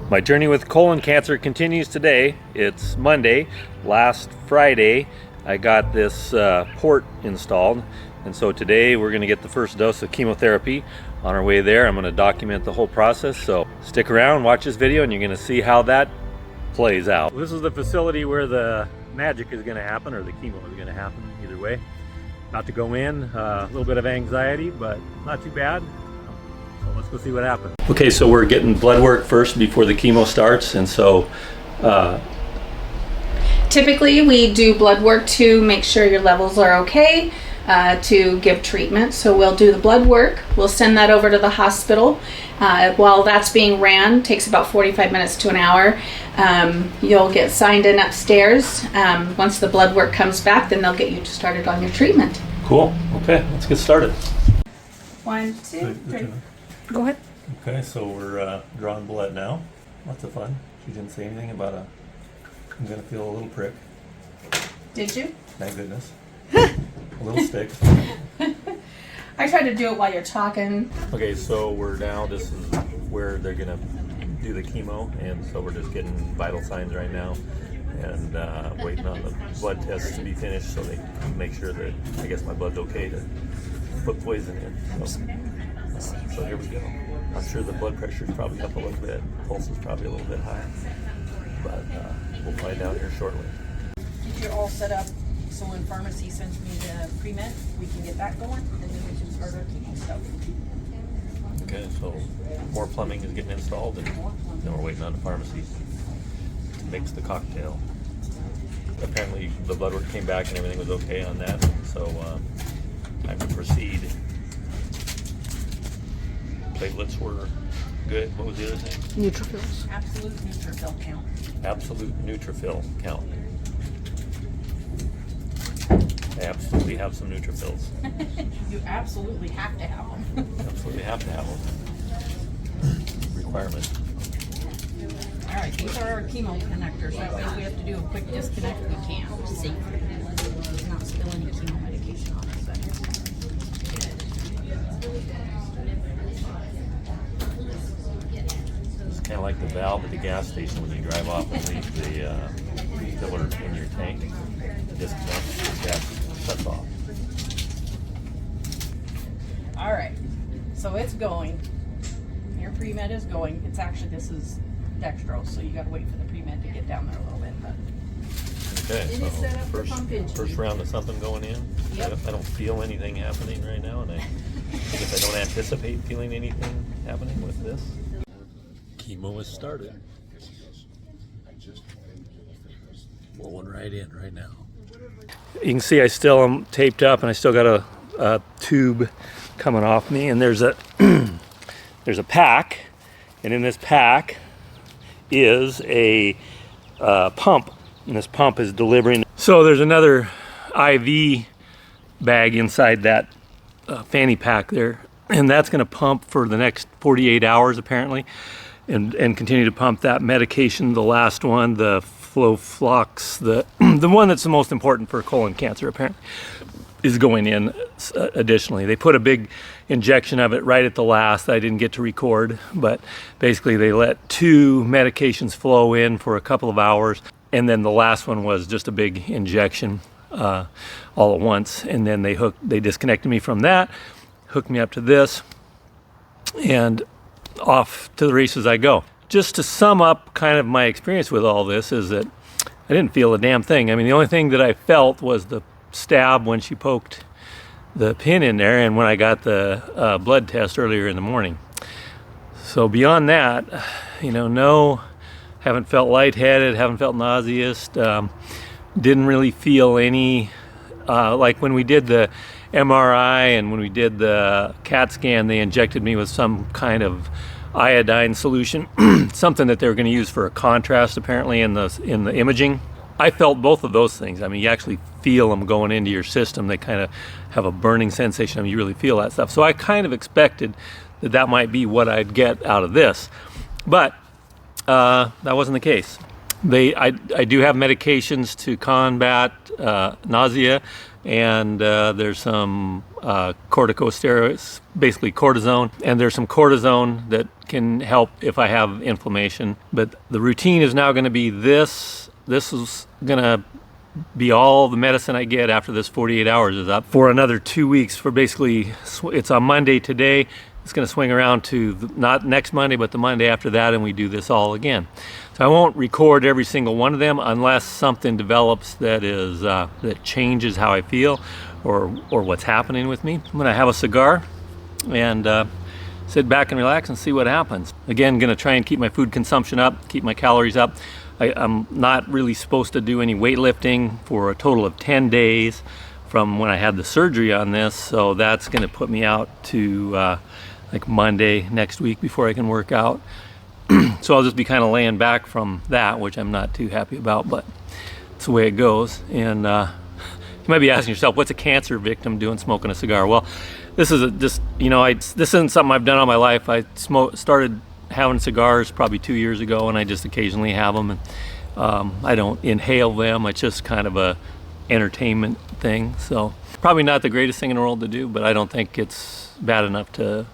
My journey with colon cancer continues today. It's Monday. Last Friday, I got this port installed. And so today we're going to get the first dose of chemotherapy. On our way there, I'm going to document the whole process. So stick around, watch this video, and you're going to see how that plays out. This is the facility where the magic is going to happen, or the chemo is going to happen, either way. About to go in, a little bit of anxiety, but not too bad. So let's go see what happens. Okay, so we're getting blood work first before the chemo starts, and so typically we do blood work to make sure your levels are okay, to give treatment. So we'll do the blood work, we'll send that over to the hospital. While that's being ran, takes about 45 minutes to an hour. You'll get signed in upstairs. Once the blood work comes back, then they'll get you started on your treatment. Cool. Okay, let's get started. 1, 2, 3. Go ahead. Okay, so we're drawing blood now. Lots of fun. She didn't say anything about I'm gonna feel a little prick. Did you? Thank goodness. A little stick. I tried to do it while you're talking. Okay, so this is where they're gonna do the chemo, and so we're just getting vital signs right now, and waiting on the blood tests to be finished so they can make sure that, I guess, my blood's okay to put poison in. So here we go. I'm sure the blood pressure is probably up a little bit, pulse is probably a little bit high, but we'll find out here shortly. You're all set up, so when pharmacy sends me the pre-med, we can get that going, and then we can start our chemo stuff. Okay, so more plumbing is getting installed, and then we're waiting on the pharmacy to mix the cocktail. Apparently the blood work came back and everything was okay on that, so time to proceed. Platelets were good. What was the other thing? Neutrophils. Absolute neutrophil count. Absolute neutrophil count. I absolutely have some neutrophils. You absolutely have to have them. Absolutely have to have them. Requirement. All right, these are our chemo connectors. That way if we have to do a quick disconnect, we can safely. Not spill any chemo medication on us. It's kind of like the valve at the gas station when you drive off and leave the filler in your tank. Disconnect, the gas shuts off. All right, so it's going. Your pre-med is going. It's actually, this is dextrose, so you got to wait for the pre-med to get down there a little bit. But Okay, it is set up for pump in. first round of something going in. Yep. I don't feel anything happening right now, and I guess I don't anticipate feeling anything happening with this. Chemo has started. Rolling right in right now. You can see I still am taped up, and I still got a tube coming off me, and there's a there's a pack, and in this pack is a pump, and this pump is delivering. So there's another IV bag inside that fanny pack there, and that's going to pump for the next 48 hours apparently, and continue to pump that medication, the last one, the Floflox, the one that's the most important for colon cancer apparently, is going in additionally. They put a big injection of it right at the last that I didn't get to record, but basically they let 2 medications flow in for a couple of hours, and then the last one was just a big injection all at once, and then they disconnected me from that, hooked me up to this, and off to the races I go. Just to sum up kind of my experience with all this is that I didn't feel a damn thing. I mean, the only thing that I felt was the stab when she poked the pin in there, and when I got the blood test earlier in the morning. So beyond that, haven't felt lightheaded, haven't felt nauseous, didn't really feel any, like when we did the MRI and when we did the CAT scan, they injected me with some kind of iodine solution, something that they were going to use for a contrast apparently in the imaging. I felt both of those things. I mean, you actually feel them going into your system. They kind of have a burning sensation. I mean, you really feel that stuff. So I kind of expected that might be what I'd get out of this, but that wasn't the case. I do have medications to combat nausea, and there's some corticosteroids, basically cortisone, and there's some cortisone that can help if I have inflammation. But the routine is now going to be this. This is going to be all the medicine I get after this 48 hours is up for another 2 weeks. For basically, it's on Monday today. It's going to swing around to not next Monday, but the Monday after that, and we do this all again. So I won't record every single one of them unless something develops that is that changes how I feel or what's happening with me. I'm going to have a cigar and sit back and relax and see what happens. Again, going to try and keep my food consumption up, keep my calories up. I'm not really supposed to do any weightlifting for a total of 10 days from when I had the surgery on this, so that's going to put me out to like Monday next week before I can work out. So I'll just be kind of laying back from that, which I'm not too happy about, but it's the way it goes. And you might be asking yourself, what's a cancer victim doing smoking a cigar? Well, this is this isn't something I've done all my life. I started having cigars probably 2 years ago, and I just occasionally have them, and I don't inhale them. It's just kind of a entertainment thing. So probably not the greatest thing in the world to do, but I don't think it's bad enough to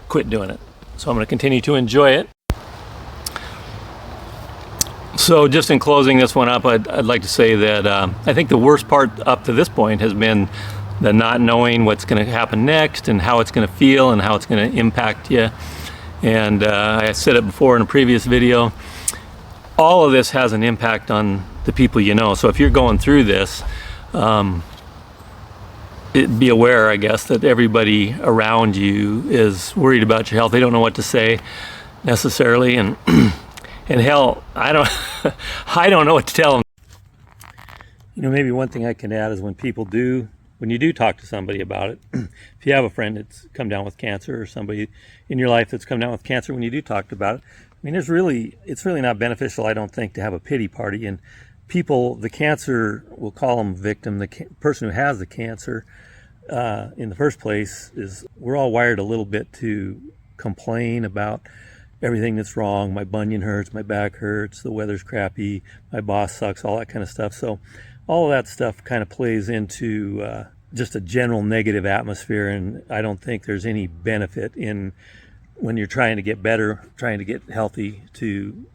quit doing it. So I'm going to continue to enjoy it. So just in closing this one up, I'd like to say that I think the worst part up to this point has been the not knowing what's going to happen next and how it's going to feel and how it's going to impact you. And I said it before in a previous video, all of this has an impact on the people you know. So if you're going through this, be aware, I guess, that everybody around you is worried about your health. They don't know what to say necessarily, and and hell, I don't know what to tell them. You know, maybe one thing I can add is when you do talk to somebody about it, if you have a friend that's come down with cancer or somebody in your life that's come down with cancer, when you do talk about it, I mean, it's really not beneficial, I don't think, to have a pity party. And people, the cancer, we'll call them victim, the person who has the cancer in the first place, we're all wired a little bit to complain about everything that's wrong. My bunion hurts, my back hurts, the weather's crappy, my boss sucks, all that kind of stuff. So all of that stuff kind of plays into just a general negative atmosphere, and I don't think there's any benefit in, when you're trying to get better, trying to get healthy, to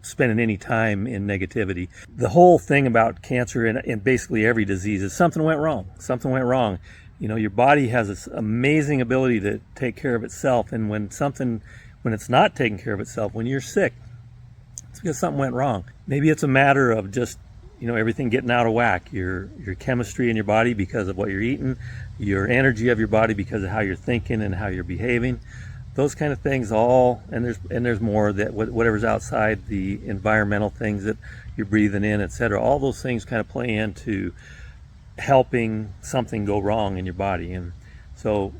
spending any time in negativity. The whole thing about cancer and basically every disease is something went wrong. Something went wrong. You know, your body has this amazing ability to take care of itself, and when it's not taking care of itself, when you're sick, it's because something went wrong. Maybe it's a matter of just, everything getting out of whack. Your chemistry in your body because of what you're eating, your energy of your body because of how you're thinking and how you're behaving. Those kind of things and there's more, that whatever's outside, the environmental things that you're breathing in, etc. All those things kind of play into helping something go wrong in your body. And so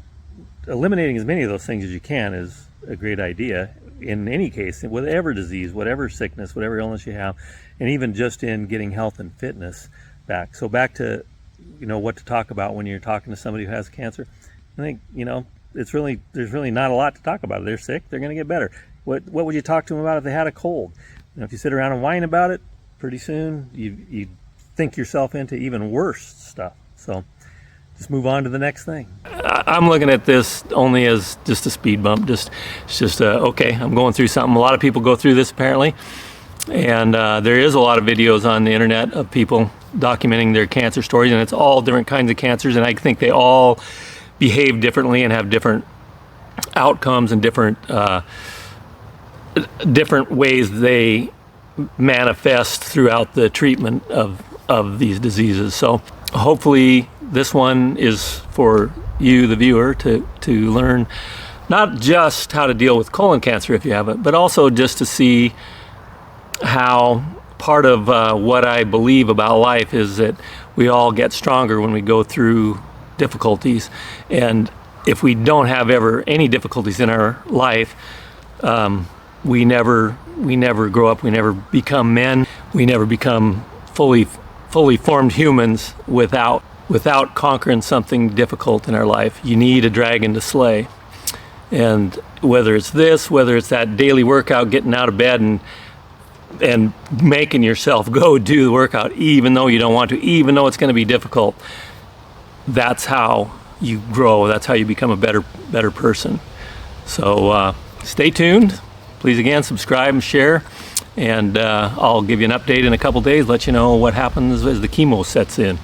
eliminating as many of those things as you can is a great idea in any case, whatever disease, whatever sickness, whatever illness you have, and even just in getting health and fitness back. So back to, what to talk about when you're talking to somebody who has cancer. I think, there's really not a lot to talk about. They're sick, they're going to get better. What would you talk to them about if they had a cold? If you sit around and whine about it, pretty soon you think yourself into even worse stuff. So just move on to the next thing. I'm looking at this only as just a speed bump. It's just okay, I'm going through something. A lot of people go through this apparently, and there is a lot of videos on the internet of people documenting their cancer stories, and it's all different kinds of cancers, and I think they all behave differently and have different outcomes and different ways they manifest throughout the treatment of these diseases. So hopefully this one is for you, the viewer, to learn not just how to deal with colon cancer if you have it, but also just to see how part of what I believe about life is that we all get stronger when we go through difficulties, and if we don't have ever any difficulties in our life, we never grow up, we never become men, we never become fully formed humans without conquering something difficult in our life. You need a dragon to slay, and whether it's that daily workout, getting out of bed and and making yourself go do the workout even though you don't want to, even though it's going to be difficult. That's how you grow. That's how you become a better person. So stay tuned. Please again subscribe and share, and I'll give you an update in a couple days, let you know what happens as the chemo sets in.